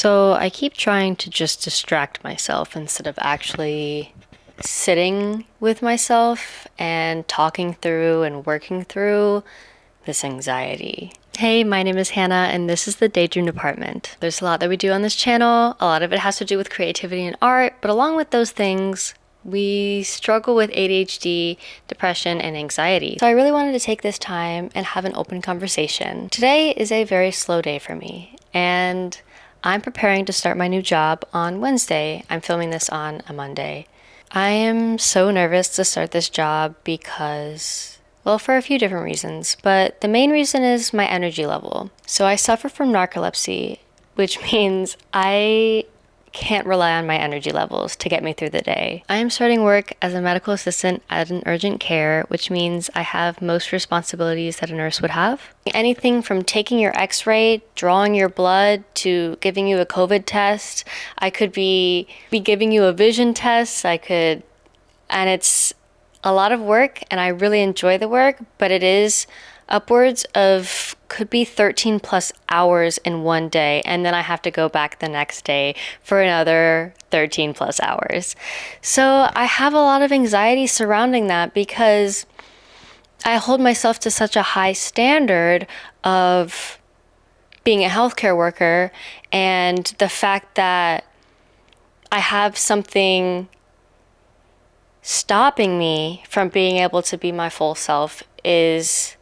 So I keep trying to just distract myself instead of actually sitting with myself and talking through and working through this anxiety. Hey, my name is Hannah and this is the Daydream Department. There's a lot that we do on this channel. A lot of it has to do with creativity and art, but along with those things, we struggle with ADHD, depression, and anxiety. So I really wanted to take this time and have an open conversation. Today is a very slow day for me, and I'm preparing to start my new job on Wednesday. I'm filming this on a Monday. I am so nervous to start this job because, well, for a few different reasons, but the main reason is my energy level. So I suffer from narcolepsy, which means I can't rely on my energy levels to get me through the day. I am starting work as a medical assistant at an urgent care, which means I have most responsibilities that a nurse would have. Anything from taking your x-ray, drawing your blood, to giving you a COVID test. I could be giving you a vision test. And it's a lot of work, and I really enjoy the work, but it is upwards of, could be 13 plus hours in one day, and then I have to go back the next day for another 13 plus hours. So I have a lot of anxiety surrounding that because I hold myself to such a high standard of being a healthcare worker, and the fact that I have something stopping me from being able to be my full self is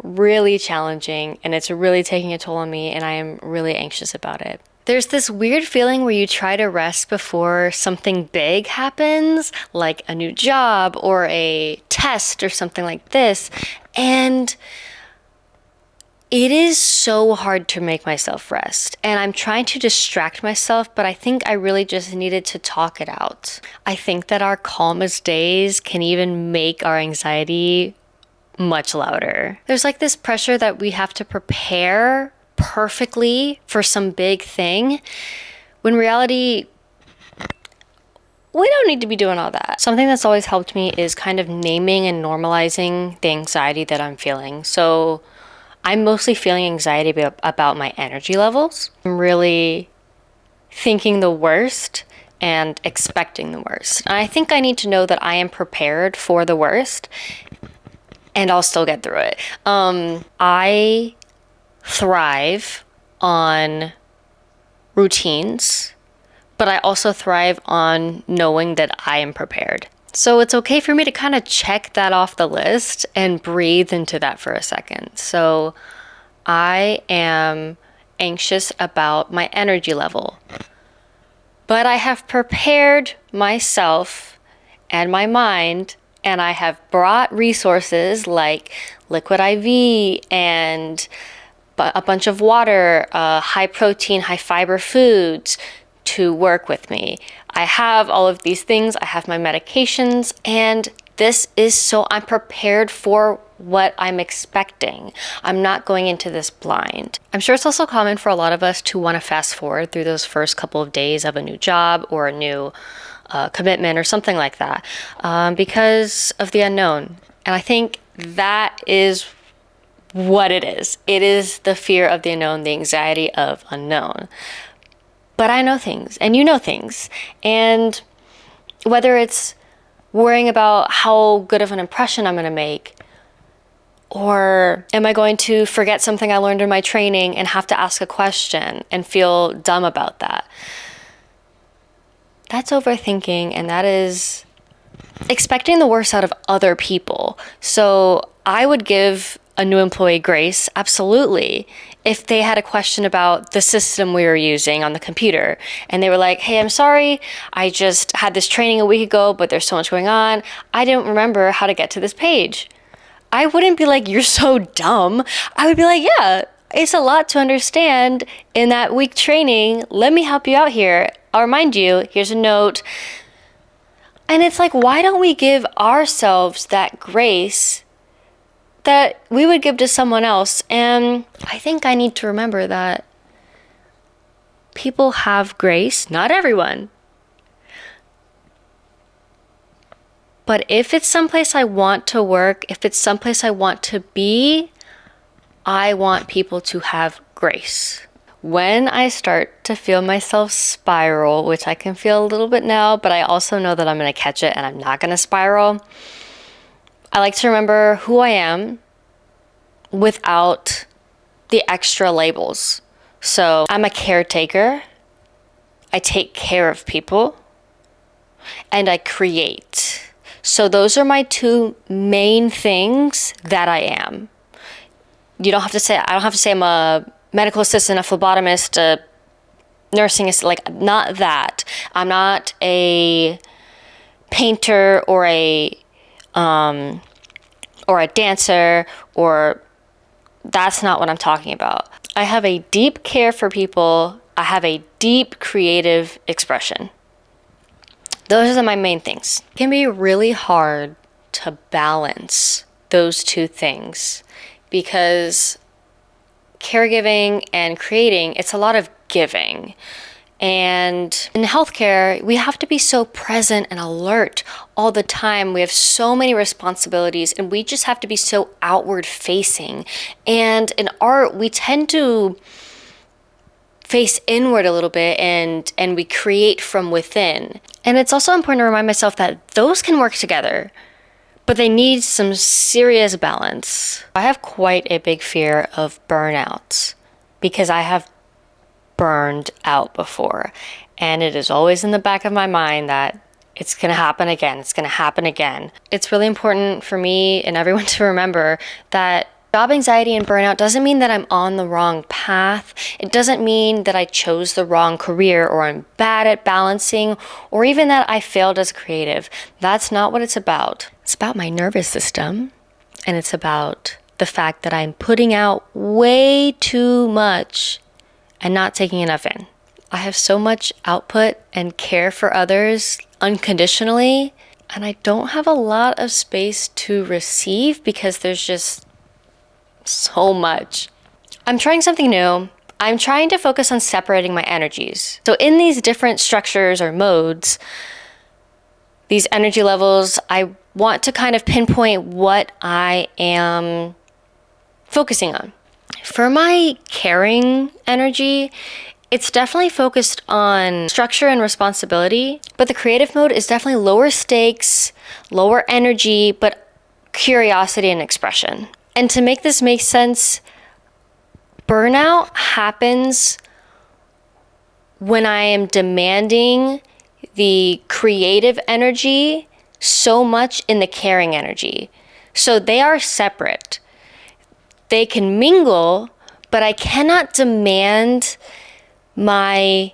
really challenging, and it's really taking a toll on me, and I am really anxious about it. There's this weird feeling where you try to rest before something big happens, like a new job or a test or something like this, and it is so hard to make myself rest. And I'm trying to distract myself, but I think I really just needed to talk it out. I think that our calmest days can even make our anxiety much louder. There's like this pressure that we have to prepare perfectly for some big thing, when in reality, we don't need to be doing all that. Something that's always helped me is kind of naming and normalizing the anxiety that I'm feeling. So I'm mostly feeling anxiety about my energy levels. I'm really thinking the worst and expecting the worst. And I think I need to know that I am prepared for the worst, and I'll still get through it. I thrive on routines, but I also thrive on knowing that I am prepared. So it's okay for me to kind of check that off the list and breathe into that for a second. So I am anxious about my energy level, but I have prepared myself and my mind, and I have brought resources like liquid IV and a bunch of water, high protein, high fiber foods to work with me. I have all of these things. I have my medications, and I'm prepared for what I'm expecting. I'm not going into this blind. I'm sure it's also common for a lot of us to want to fast forward through those first couple of days of a new job or a new commitment or something like that, because of the unknown. And I think that is what it is. It is the fear of the unknown, the anxiety of unknown. But I know things, and you know things. And whether it's worrying about how good of an impression I'm going to make, or am I going to forget something I learned in my training and have to ask a question and feel dumb about that? That's overthinking, and that is expecting the worst out of other people. So I would give a new employee grace, absolutely, if they had a question about the system we were using on the computer, and they were like, hey, I'm sorry, I just had this training a week ago, but there's so much going on, I didn't remember how to get to this page. I wouldn't be like, you're so dumb. I would be like, yeah, it's a lot to understand in that week training. Let me help you out here. I'll remind you, here's a note. And it's like, why don't we give ourselves that grace that we would give to someone else? And I think I need to remember that people have grace, not everyone. But if it's someplace I want to work, if it's someplace I want to be, I want people to have grace. when I start to feel myself spiral, which I can feel a little bit now, but I also know that I'm going to catch it and I'm not going to spiral, I like to remember who I am without the extra labels. So I'm a caretaker, I take care of people, and I create. So those are my two main things that I am. I don't have to say I'm a medical assistant, a phlebotomist, a nursing assistant, like not that. I'm not a painter or a dancer, or that's not what I'm talking about. I have a deep care for people. I have a deep creative expression. Those are my main things. It can be really hard to balance those two things because caregiving and creating, it's a lot of giving. And in healthcare, we have to be so present and alert all the time. We have so many responsibilities and we just have to be so outward facing. And in art, we tend to face inward a little bit and we create from within. And it's also important to remind myself that those can work together, but they need some serious balance. I have quite a big fear of burnout because I have burned out before, and it is always in the back of my mind that it's going to happen again. It's going to happen again. It's really important for me and everyone to remember that job anxiety and burnout doesn't mean that I'm on the wrong path. It doesn't mean that I chose the wrong career or I'm bad at balancing or even that I failed as a creative. That's not what it's about. It's about my nervous system, and it's about the fact that I'm putting out way too much and not taking enough in. I have so much output and care for others unconditionally, and I don't have a lot of space to receive because there's just so much. I'm trying something new. I'm trying to focus on separating my energies. So in these different structures or modes, these energy levels, I want to kind of pinpoint what I am focusing on. For my caring energy, it's definitely focused on structure and responsibility, but the creative mode is definitely lower stakes, lower energy, but curiosity and expression. And to make this make sense, burnout happens when I am demanding the creative energy so much in the caring energy. So they are separate. They can mingle, but I cannot demand my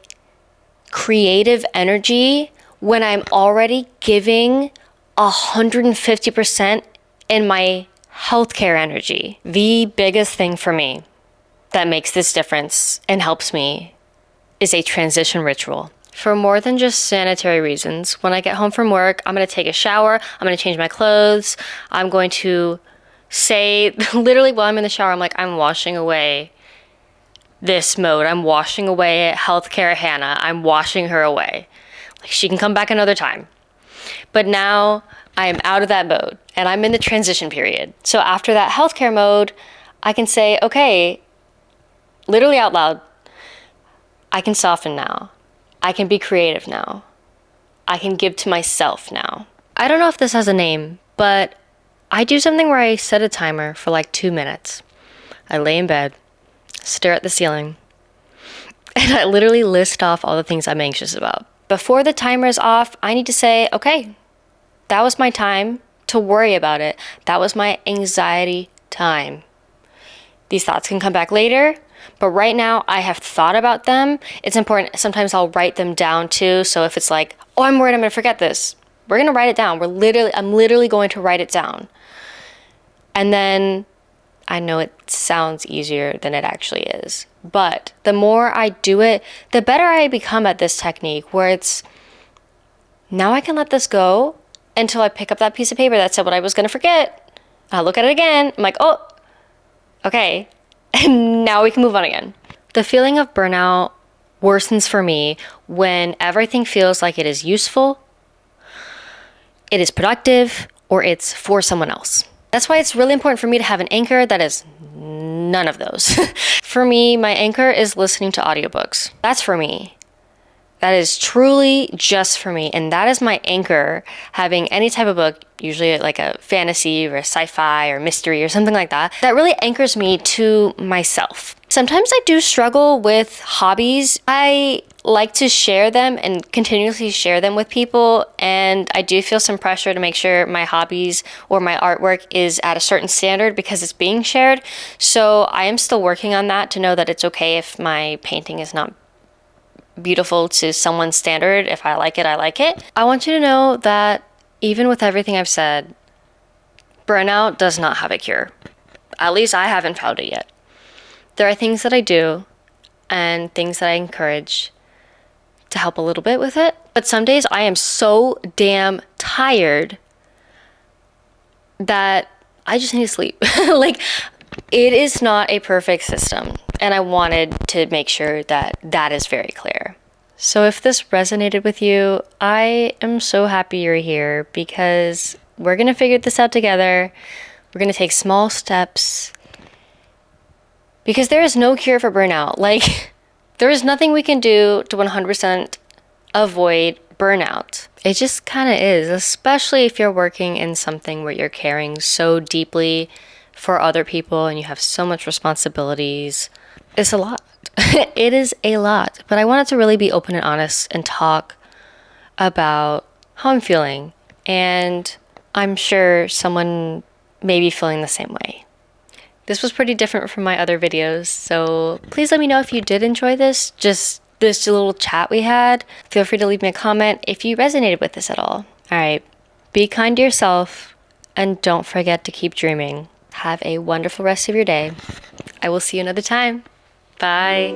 creative energy when I'm already giving 150% in my healthcare energy. The biggest thing for me that makes this difference and helps me is a transition ritual. For more than just sanitary reasons, when I get home from work, I'm going to take a shower, I'm going to change my clothes, I'm going to say, literally while I'm in the shower, I'm like, I'm washing away this mode. I'm washing away healthcare Hannah. I'm washing her away. Like, she can come back another time. But now I am out of that mode and I'm in the transition period. So after that healthcare mode, I can say, okay, literally out loud, I can soften now. I can be creative now. I can give to myself now. I don't know if this has a name, but I do something where I set a timer for like 2 minutes. I lay in bed, stare at the ceiling, and I literally list off all the things I'm anxious about. Before the timer is off, I need to say, okay, that was my time to worry about it. That was my anxiety time. These thoughts can come back later, but right now I have thought about them. It's important. Sometimes I'll write them down too. So if it's like, oh, I'm worried I'm going to forget this, we're going to write it down. I'm literally going to write it down. And then I know it sounds easier than it actually is. But the more I do it, the better I become at this technique where it's, now I can let this go until I pick up that piece of paper that said what I was going to forget. I'll look at it again. I'm like, oh, okay. And now we can move on again. The feeling of burnout worsens for me when everything feels like it is useful, it is productive, or it's for someone else. That's why it's really important for me to have an anchor that is none of those. For me, my anchor is listening to audiobooks. That's for me. That is truly just for me. And that is my anchor, having any type of book, usually like a fantasy or a sci-fi or mystery or something like that, that really anchors me to myself. Sometimes I do struggle with hobbies. I like to share them and continuously share them with people. And I do feel some pressure to make sure my hobbies or my artwork is at a certain standard because it's being shared. So I am still working on that to know that it's okay if my painting is not beautiful to someone's standard. If I like it, I like it. I want you to know that even with everything I've said, burnout does not have a cure. At least I haven't found it yet. There are things that I do and things that I encourage to help a little bit with it. But some days I am so damn tired that I just need to sleep. Like, it is not a perfect system. And I wanted to make sure that that is very clear. So if this resonated with you, I am so happy you're here because we're going to figure this out together. We're going to take small steps because there is no cure for burnout. Like, there is nothing we can do to 100% avoid burnout. It just kind of is, especially if you're working in something where you're caring so deeply for other people and you have so much responsibilities. It's a lot. It is a lot. But I wanted to really be open and honest and talk about how I'm feeling. And I'm sure someone may be feeling the same way. This was pretty different from my other videos. So please let me know if you did enjoy this. Just this little chat we had. Feel free to leave me a comment if you resonated with this at all. All right. Be kind to yourself and don't forget to keep dreaming. Have a wonderful rest of your day. I will see you another time. Bye.